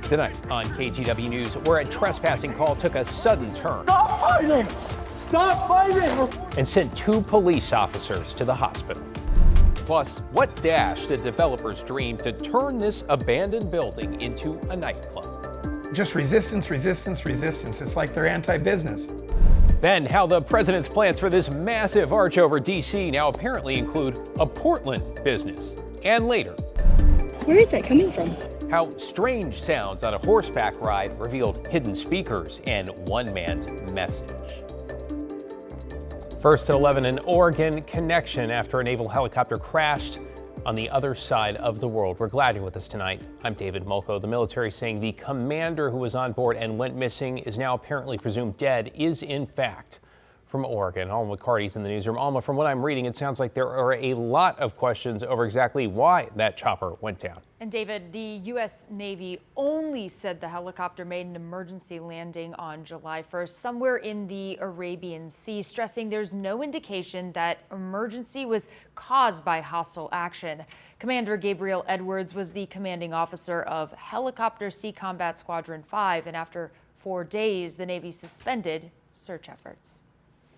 Tonight on KGW News, where a trespassing call took a sudden turn. Stop fighting! Stop fighting! And sent 2 police officers to the hospital. Plus, what dashed a developer's dream to turn this abandoned building into a nightclub? Just resistance, resistance, resistance. It's like they're anti-business. Then, how the president's plans for this massive arch over D.C. now apparently include a Portland business. And later, where is that coming from? How strange sounds on a horseback ride revealed hidden speakers and one man's message. First at 11, an Oregon connection after a naval helicopter crashed on the other side of the world. We're glad you're with us tonight. I'm David Mulco. The military saying the commander who was on board and went missing is now apparently presumed dead is in fact from Oregon. Alma McCarty's in the newsroom. Alma, from what I'm reading, it sounds like there are a lot of questions over exactly why that chopper went down. And David, the U.S. Navy only said the helicopter made an emergency landing on July 1st somewhere in the Arabian Sea, stressing there's no indication that emergency was caused by hostile action. Commander Gabriel Edwards was the commanding officer of Helicopter Sea Combat Squadron 5, and after 4 days, the Navy suspended search efforts.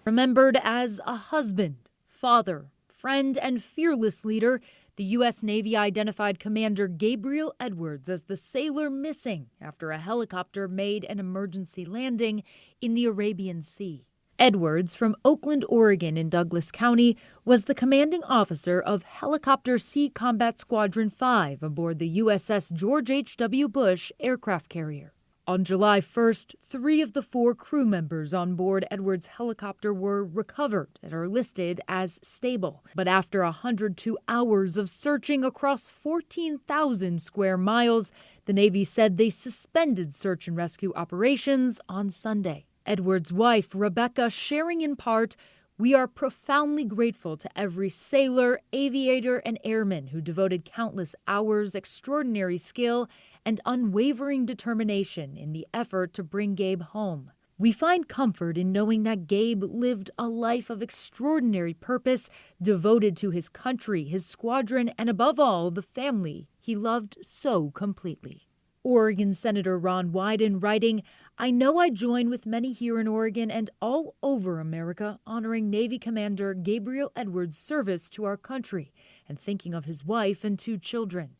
Remembered as a husband, father, friend, and fearless leader, the U.S. Navy identified Commander Gabriel Edwards as the sailor missing after a helicopter made an emergency landing in the Arabian Sea. Edwards, from Oakland, Oregon in Douglas County, was the commanding officer of Helicopter Sea Combat Squadron 5 aboard the USS George H.W. Bush aircraft carrier. On July 1st, 3 of the 4 crew members on board Edwards' helicopter were recovered and are listed as stable. But after 102 hours of searching across 14,000 square miles, the Navy said they suspended search and rescue operations on Sunday. Edwards' wife, Rebecca, sharing in part, "We are profoundly grateful to every sailor, aviator, and airman who devoted countless hours, extraordinary skill, and unwavering determination in the effort to bring Gabe home. We find comfort in knowing that Gabe lived a life of extraordinary purpose, devoted to his country, his squadron, and above all, the family he loved so completely." Oregon Senator Ron Wyden writing, "I know I join with many here in Oregon and all over America honoring Navy Commander Gabriel Edwards' service to our country and thinking of his wife and 2 children.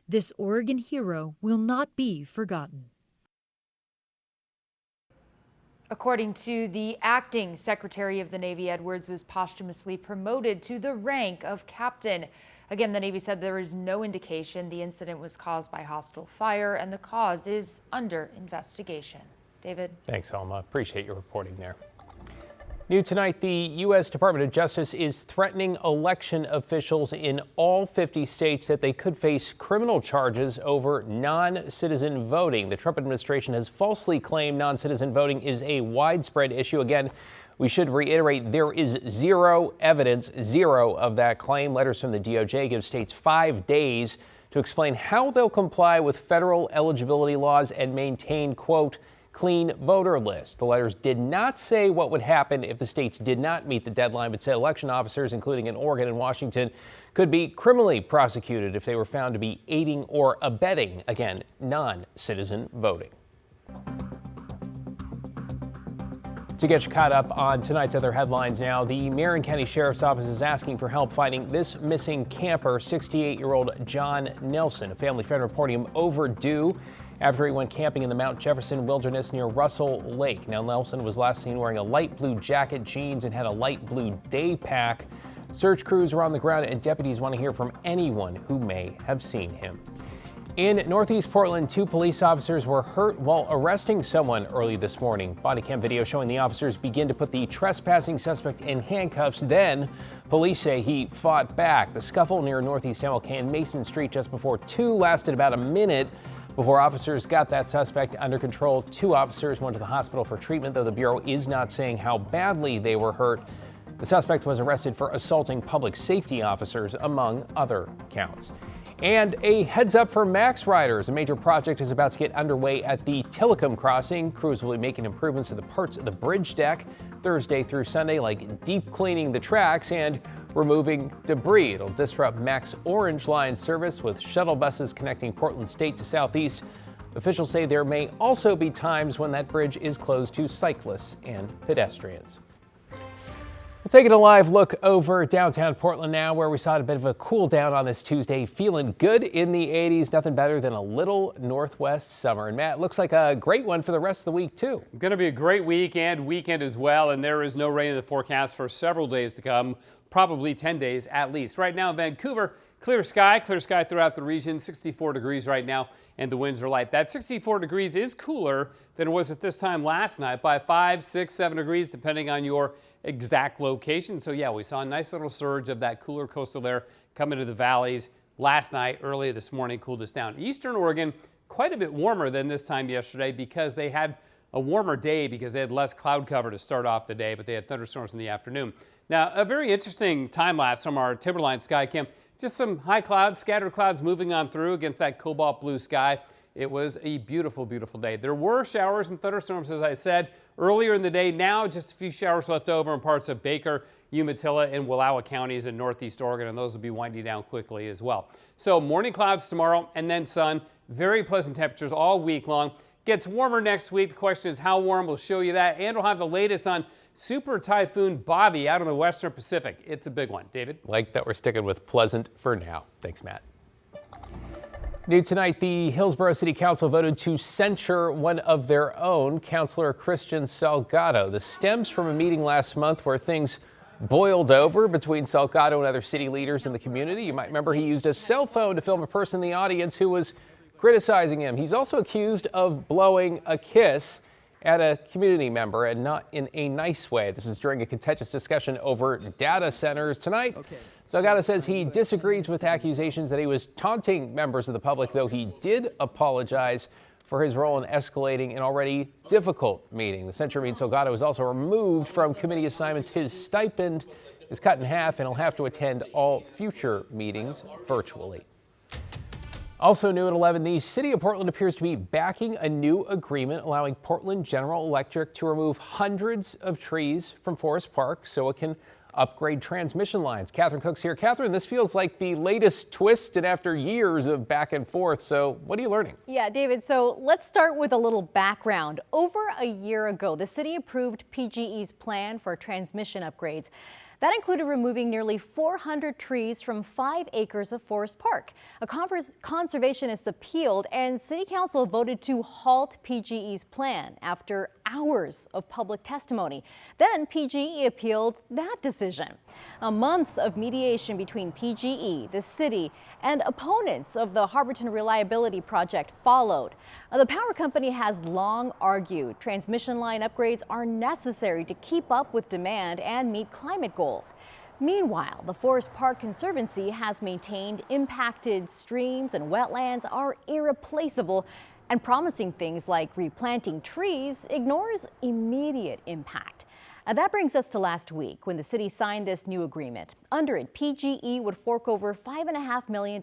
This Oregon hero will not be forgotten." According to the acting Secretary of the Navy, Edwards was posthumously promoted to the rank of captain. Again, the Navy said there is no indication the incident was caused by hostile fire, and the cause is under investigation. David? Thanks, Alma. Appreciate your reporting there. New tonight, the U.S. Department of Justice is threatening election officials in all 50 states that they could face criminal charges over non-citizen voting. The Trump administration has falsely claimed non-citizen voting is a widespread issue. Again, we should reiterate there is zero evidence, zero of that claim. Letters from the DOJ give states 5 days to explain how they'll comply with federal eligibility laws and maintain, quote, clean voter lists. The letters did not say what would happen if the states did not meet the deadline, but said election officers, including in Oregon and Washington, could be criminally prosecuted if they were found to be aiding or abetting, again, non-citizen voting. To get you caught up on tonight's other headlines now, the Marion County Sheriff's Office is asking for help finding this missing camper, 68-year-old John Nelson. A family friend reporting him overdue after he went camping in the Mount Jefferson Wilderness near Russell Lake. Now, Nelson was last seen wearing a light blue jacket, jeans, and had a light blue day pack. Search crews are on the ground, and deputies want to hear from anyone who may have seen him. In Northeast Portland, 2 police officers were hurt while arresting someone early this morning. Body cam video showing the officers begin to put the trespassing suspect in handcuffs. Then, police say he fought back. The scuffle near Northeast MLK and Mason Street just before 2 lasted about a minute before officers got that suspect under control. 2 officers went to the hospital for treatment, though the Bureau is not saying how badly they were hurt. The suspect was arrested for assaulting public safety officers, among other counts. And a heads up for Max riders. A major project is about to get underway at the Tillicum crossing. Crews will be making improvements to the parts of the bridge deck Thursday through Sunday, like deep cleaning the tracks and removing debris. It'll disrupt Max Orange Line service with shuttle buses connecting Portland State to Southeast. Officials say there may also be times when that bridge is closed to cyclists and pedestrians. We're taking a live look over downtown Portland now, where we saw a bit of a cool down on this Tuesday. Feeling good in the 80s. Nothing better than a little northwest summer. And Matt, looks like a great one for the rest of the week, too. Going to be a great week and weekend as well. And there is no rain in the forecast for several days to come, probably 10 days at least. Right now in Vancouver, clear sky throughout the region, 64 degrees right now, and the winds are light. That 64 degrees is cooler than it was at this time last night by 5, 6, 7 degrees, depending on your exact location. So yeah, we saw a nice little surge of that cooler coastal air coming to the valleys last night. Early this morning cooled us down. Eastern Oregon, quite a bit warmer than this time yesterday because they had a warmer day because they had less cloud cover to start off the day, but they had thunderstorms in the afternoon. Now, a very interesting time lapse from our Timberline sky cam. Just some high clouds, scattered clouds moving on through against that cobalt blue sky. It was a beautiful, beautiful day. There were showers and thunderstorms, as I said, earlier in the day. Now just a few showers left over in parts of Baker, Umatilla, and Wallowa counties in northeast Oregon, and those will be winding down quickly as well. So morning clouds tomorrow and then sun. Very pleasant temperatures all week long. Gets warmer next week. The question is how warm. We'll show you that, and we'll have the latest on Super Typhoon Bobby out in the Western Pacific. It's a big one. David? Like that we're sticking with pleasant for now. Thanks, Matt. New tonight, the Hillsboro City Council voted to censure one of their own, Councilor Christian Salgado. This stems from a meeting last month where things boiled over between Salgado and other city leaders in the community. You might remember he used a cell phone to film a person in the audience who was criticizing him. He's also accused of blowing a kiss at a community member, and not in a nice way. This is during a contentious discussion over data centers tonight. Salgado says he disagrees with accusations that he was taunting members of the public, though he did apologize for his role in escalating an already difficult meeting. The censure means Salgado is also removed from committee assignments. His stipend is cut in half, and he'll have to attend all future meetings virtually. Also new at 11, the city of Portland appears to be backing a new agreement allowing Portland General Electric to remove hundreds of trees from Forest Park so it can upgrade transmission lines. Catherine Cook's here. Catherine, this feels like the latest twist, and after years of back and forth. So what are you learning? Yeah, David, so let's start with a little background. Over a year ago, the city approved PGE's plan for transmission upgrades. That included removing nearly 400 trees from 5 acres of Forest Park. A conservationist appealed, and City Council voted to halt PGE's plan after hours of public testimony. Then PGE appealed that decision. Months of mediation between PGE, the city, and opponents of the Harborton Reliability Project followed. The power company has long argued transmission line upgrades are necessary to keep up with demand and meet climate goals. Meanwhile, the Forest Park Conservancy has maintained impacted streams and wetlands are irreplaceable, and promising things like replanting trees ignores immediate impact. That brings us to last week when the city signed this new agreement. Under it, PGE would fork over $5.5 million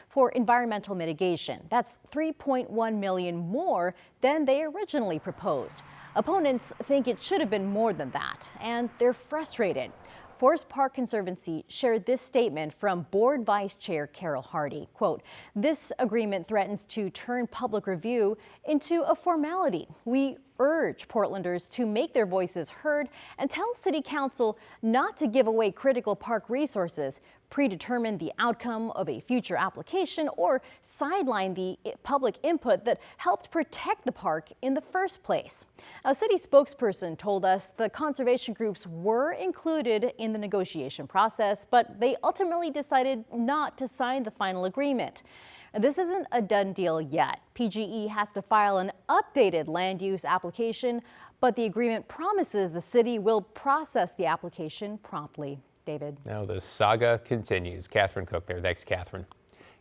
for environmental mitigation. That's $3.1 million more than they originally proposed. Opponents think it should have been more than that, and they're frustrated. Forest Park Conservancy shared this statement from Board Vice Chair Carol Hardy. Quote, "This agreement threatens to turn public review into a formality. We urge Portlanders to make their voices heard and tell City Council not to give away critical park resources, predetermine the outcome of a future application, or sideline the public input that helped protect the park in the first place." A city spokesperson told us the conservation groups were included in the negotiation process, but they ultimately decided not to sign the final agreement. This isn't a done deal yet. PGE has to file an updated land use application, but the agreement promises the city will process the application promptly. David. Now the saga continues. Catherine Cook there. Thanks, Catherine.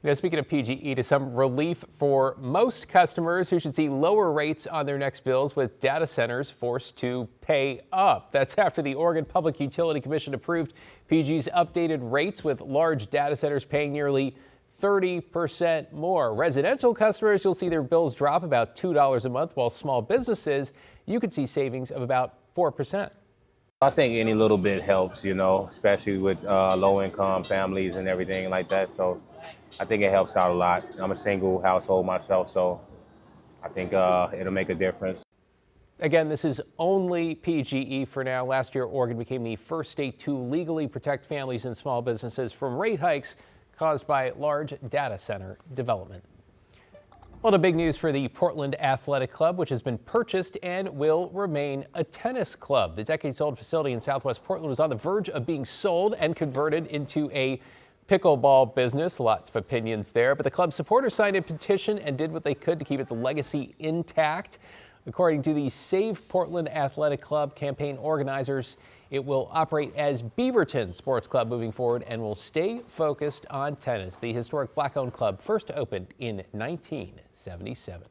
You know, speaking of PGE, to some relief for most customers who should see lower rates on their next bills, with data centers forced to pay up. That's after the Oregon Public Utility Commission approved PGE's updated rates, with large data centers paying nearly 30% more. Residential customers, you'll see their bills drop about $2 a month, while small businesses, you could see savings of about 4%. I think any little bit helps, you know, especially with low-income families and everything like that. So I think it helps out a lot. I'm a single household myself, so I think it'll make a difference. Again, this is only PGE for now. Last year, Oregon became the first state to legally protect families and small businesses from rate hikes caused by large data center development. Well, the big news for the Portland Athletic Club, which has been purchased and will remain a tennis club. The decades-old facility in Southwest Portland was on the verge of being sold and converted into a pickleball business. Lots of opinions there, but the club supporters signed a petition and did what they could to keep its legacy intact. According to the Save Portland Athletic Club campaign organizers, it will operate as Beaverton Sports Club moving forward and will stay focused on tennis. The historic black-owned club first opened in 1977.